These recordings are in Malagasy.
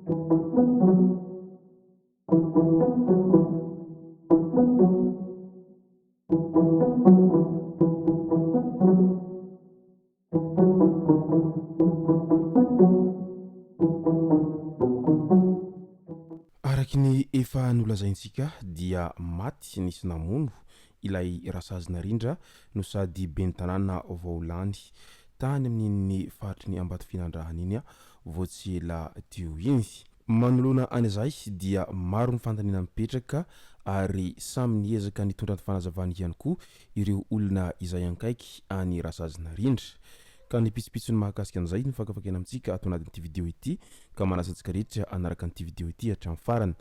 Araky ny efa nolazaintsika dia maty nisy namono ilay rasazina rindra no sady ben'ny tanàna vaolany tany amin'iny faritry ny Ambato Finandrahana iny voatsela teo iny. Manoloana an'izay dia maro ny fantaniana mipetraka ary samy niezaka nitondra ny fanazavana ihany koa ireo olona izay ankaiky any rasazina rindra. Ka ny pitsopitsony mahakasika an'izay ny fakafakena amintsika ato anatin'ity video ity ka manasantsika rehetra anaraka an'ity video ity hatramin'ny farany.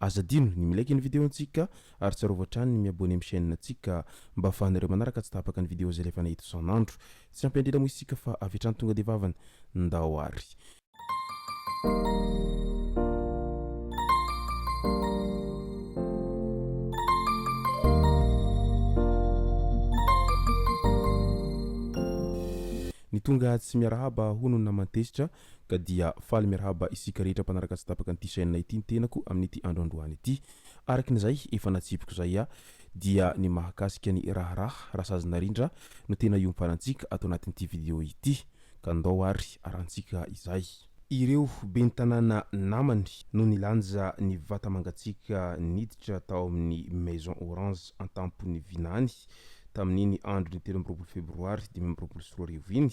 Azadino ny milaiky ny video antsika ary tsarovatra trany ny miabone amin'ny chaîne antsika mba ahafahanareo manaraka tsy tapaka ny video izay lefa nahita isan'andro. Tsy ampendrena moa isika fa avy hatrany tonga dia vavany ndao ary. Ny tonga tsy miarahaba hono namantesitra ka dia faly miarahaba isika rehetra mpanaraka tsy tapaka an'ity chaîne ity ny tenako amin'ity androandroany ity. Arakin'izay efa natsipiko zay dia ny mahakasika ny raharaha rasazina rindra no tena iomparantsika ato anatin'ity video ity ka ndao ary arantsika izay. Ireo ben'ny tanàna namany no nilanja ny vata mangatsika niditra tao amin'ny Maison Orange an-tampony Vinany tamin'iny andro ny 13 febroary 2024 iny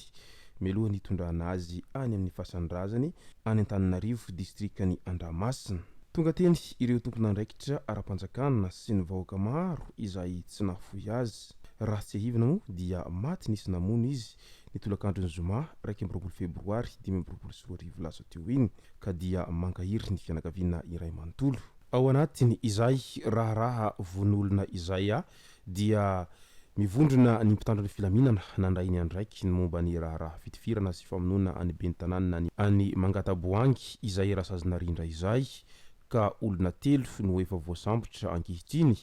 mialoha nitondrana azy any amin'ny fasan'Razany any Antananarivo distrikany Andramasina. Tonga teny ireo tompon'andraikitra ara-panjakana sy ny vahoaka maro izay tsy nahafoy azy. Raha tsy ahivana moa dia maty nisy namono izy nitolakandrony Zoma 2 febroary 2024 lasa teo iny ka dia mankahiry ny fianakaviana iray manontolo. Ao anatiny izay raharaha von'olona izay dia mivondrona ny mpitandro ny filaminana nandray ny andraiky ny momba ny raharaha fitifirana sy famonoana any ben'ny tanàna any Mangataboangy izay rasazina rindra izay ka olona telo no efa voasambotra ankehitriny.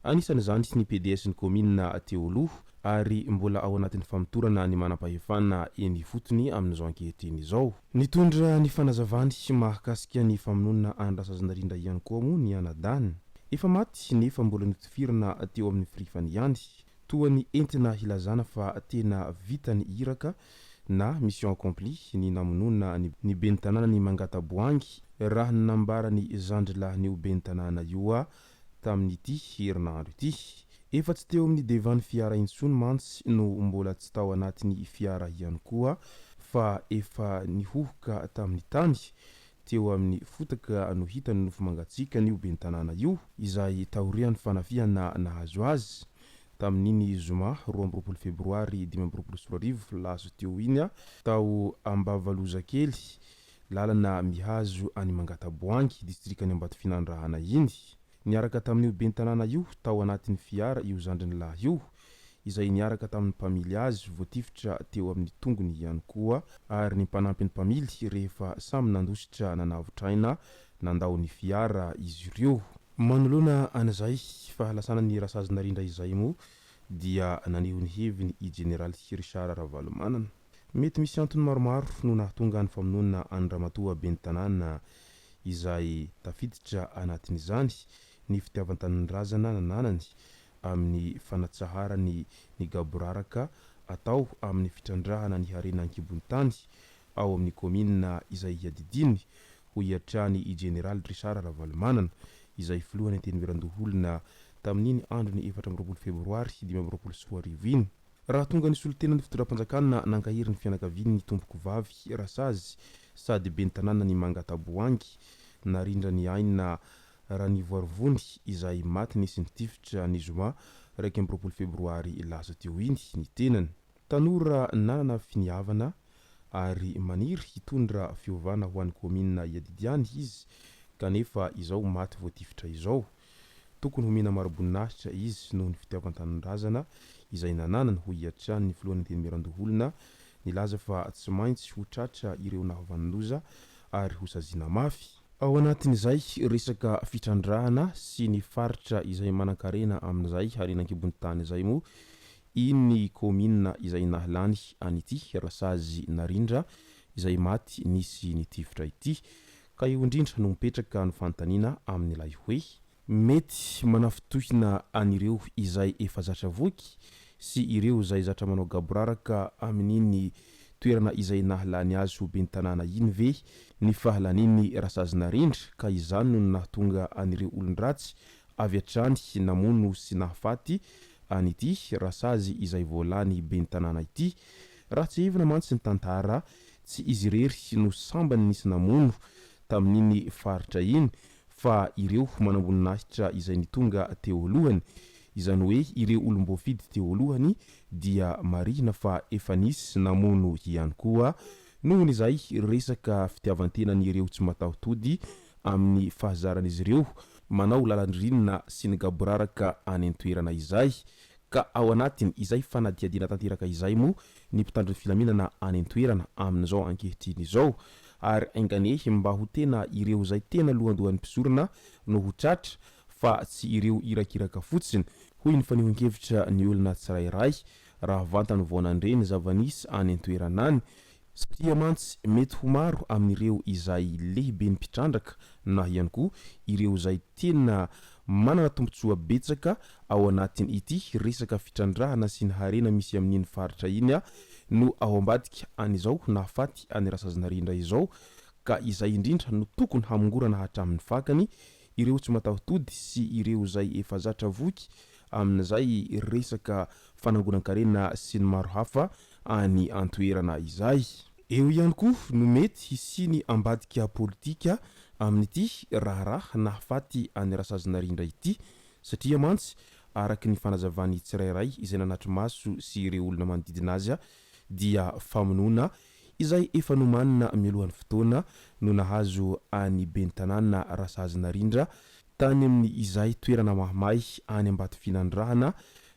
Anisan'izany ny PDS ny commune teo aloha ary mbola ao anatin'ny famotorana ny manam-pahefana eny fotony amin'izao ankehitriny izao. Nitondra ny fanazavany mahakasika ny famonoana any rasazina rindra ihany koa moa ny anadany. Efa maty nefa mbola nitifirana teo amin'ny firifany ihany. Toa ny entina hilazana fa tena vita ny iraka na mission accomplie ny namonoana ny ben'ny tanàna ny Mangataboangy raha nambara ny zandrilahy ny ben'ny tanàna io tamin'ity herinandro ity. Efa tsy teo amin'ny devany fiara intsony mantsy no mbola tsy tao anatin'ny fiara ihany koa fa efa nihohoka tamin'ny tany teo amin'ny fotaka no hita ny nofo mangatsika ny ben'ny tanàna io izay taorian'ny fanafihana nahazo azy tamin'iny Zoma 12 febroary 2024 lasa teo iny tao Ambavalozakely lalana mihazo any Mangataboangy distrikany Ambato Finandrahana iny. Niaraka tamin'io ben'ny tanàna io tao anatin'ny fiara io zandriny lahy io izay niaraka tamin'ny mpamily azy voatifitra teo amin'ny tongony ihany koa ary ny mpanampy ny mpamily rehefa samy nandositra nanavotraina nandao ny fiara izy ireo. Manoloana an'izay fahalasana ny rasazina rindra izay moa dia naneho ny heviny i General Richard Ravalomanana. Mety misy antony maromaro no nahatonga ny famonoana any ramatoa ben'ny tanàna izay tafiditra anatin'izany ny fitiavan-tanin'razana nananany amin'ny fanatsaharany ny gaboraraka atao amin'ny fitrandrahana ny harena ankibon-tany ao amin'ny commune izay hiadidiny ho hiatrany i General Richard Ravalomanana izay filohany antenimiran-doholona tamin'iny andro ny 14 febroary 2024 iny. Raha tonga ny solotena ny fitondram-panjakana nankahiry ny fianakaviany ny tompoko vavy rasazy sady ben'ny tanàna ny Mangataboangy narindra ny aina raha ny voarivony izay maty nisy nitifitra ny Zoma 1 febroary lasa teo iny ny tenany. Tanora nanana finiavana ary maniry hitondra fiovana ho an'ny commune iadidiany izy kanefa izao maty voatifitra izao. Tokony homena maro-boninahitra izy noho ny fitiavan-tanin'razana izay nananany ho hiatrany ny filohan'ny antenimiran-doholona nilaza fa tsy maintsy ho tratra ireo nahavan'ny-loza ary ho saziana mafy. Ao anatin'izay resaka fitrandrahana sy ny faritra izay manan-karena amin'izay harena ankibon'ny tany izay moa iny commune izay nahalany an'ity rasazy narindra izay maty nisy nitifitra ity ka io indrindra no mipetraka ny fanontaniana amin'ilay hoe mety manafitohina an'ireo izay efa zatra voky sy ireo izay zatra manao gaboraraka amin'iny toerana izay nahalany azy ho ben'ny tanàna iny ve ny fahalaniny rasazina rindra ka izany no nahatonga an'ireo olon-dratsy avy hatrany namono sy nahafaty an'ity rasazy izay voalany ben'ny tanàna ity raha tsy hevina mantsy ny tantara tsy izy rery no sambany nisy namono tamin'iny faritra iny fa ireo manamboninahitra izay nitonga teo alohany izany hoe ireo olom-boafidy teo alohany dia marina fa efa nisy namono ihany koa nohon' izay resaka fitiavan-tenan'ireo tsy mataotody amin'ny fahazaran'izy ireo manao lalandrinina sy ny gaboraraka any an-toerana izay ka ao anatiny izay fanadiadiana tanteraka izay moa ny mpitandro ny filaminana any an-toerana amin'izao ankehitriny izao ary ainganehy mba ho tena ireo izay tena lohandohan'ny mpisorona no ho tratra fa tsy ireo irakiraka fotsiny hoy ny fanehoan-kevitra ny olona tsirairay raha vantany voanandreny zavanisy any an-toerana any satria mantsy mety ho maro amin'ireo izay lehibe ny mpitrandraka na ihany koa ireo izay tena manana tombontsoa betsaka ao anatiny ity resaka fitrandrahana sy ny harena misy amin'iny faritra iny no ao ambadika an'izao nahafaty any rasazina rindra izao ka izay indrindra no tokony hamongorana hatramin'ny fakany ireo tsy mataotody sy ireo izay efa zatra voky amin'izay resaka fanangonan-karena sy ny maro hafa any antoerana izay eo ihany koa no mety hisiny ambadika politika amin'ity raharaha nahafaty any rasazina rindra ity satria mantsy araky ny fanazavany tsirairay izay nanatry maso sy ireo olona manodidina azy dia famonona izay efa nomanina mialohan'ny fotoana no nahazo any ben'ny tanàna rasazina rindra tany amin'ny izay toerana mahamay any ambato finandrahana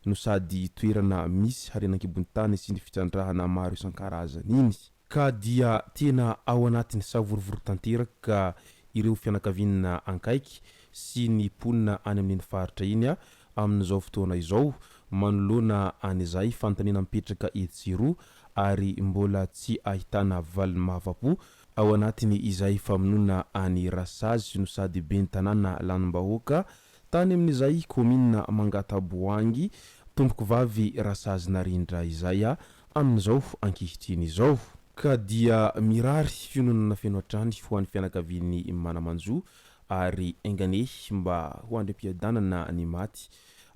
no sady toerana misy harenan-kibony tany sy ny fitrandrahana maro isan-karazany iny ka dia tena ao anatin'ny savorovory tanteraka ireo fianakaviana ankaiky sy ny ponina any amin'iny faritra iny amin'izao fotoana izao manoloana an'izay fanontaniana mipetraka etsiro ary mbola tsy ahitana valiny mahafapo ao anatiny izay famonona any rasazy no sady ben'ny tanàna lanim-bahoaka tany amin'izay komina Mangataboangy tomboko vavy rasazina rindra izay amin'izao ankehitriny izao ka dia mirary fiononana feno hatrany ho an'ny fianakaviany manamanjo ary ainganehy mba ho andrem-piadanana ny maty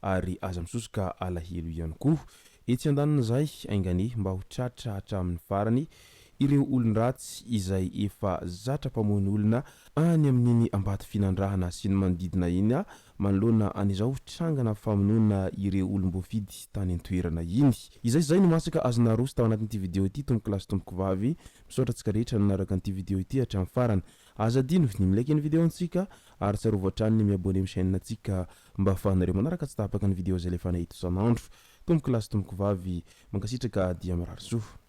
ary aza misosoka alahelo ihany koa etsy an-danina izay ainganehy mba ho tratra hatramin'ny farany ireo olon-dratsy izay efa zatra mpamoany olona any amin'iny ambato finandrahana sy ny manodidina iny manoloana an'izao trangana famonoana ireo olom-boafidy tany an-toerana iny izay no masaka azona roso tao anatin'ity video ity tomboko lasy tomboko vavy misaotra antsika rehetra nanaraka an'ity video ity hatramin'ny farany azadino ny milaiky ny video antsika ary tsarovy hatrany ny miabone amin'ny chaîne antsika mba ahafahanareo manaraka tsy tapaka ny video izay lefa nahita isan'andro tomboko lasy tomboko vavy mankasitraka dia mirary soa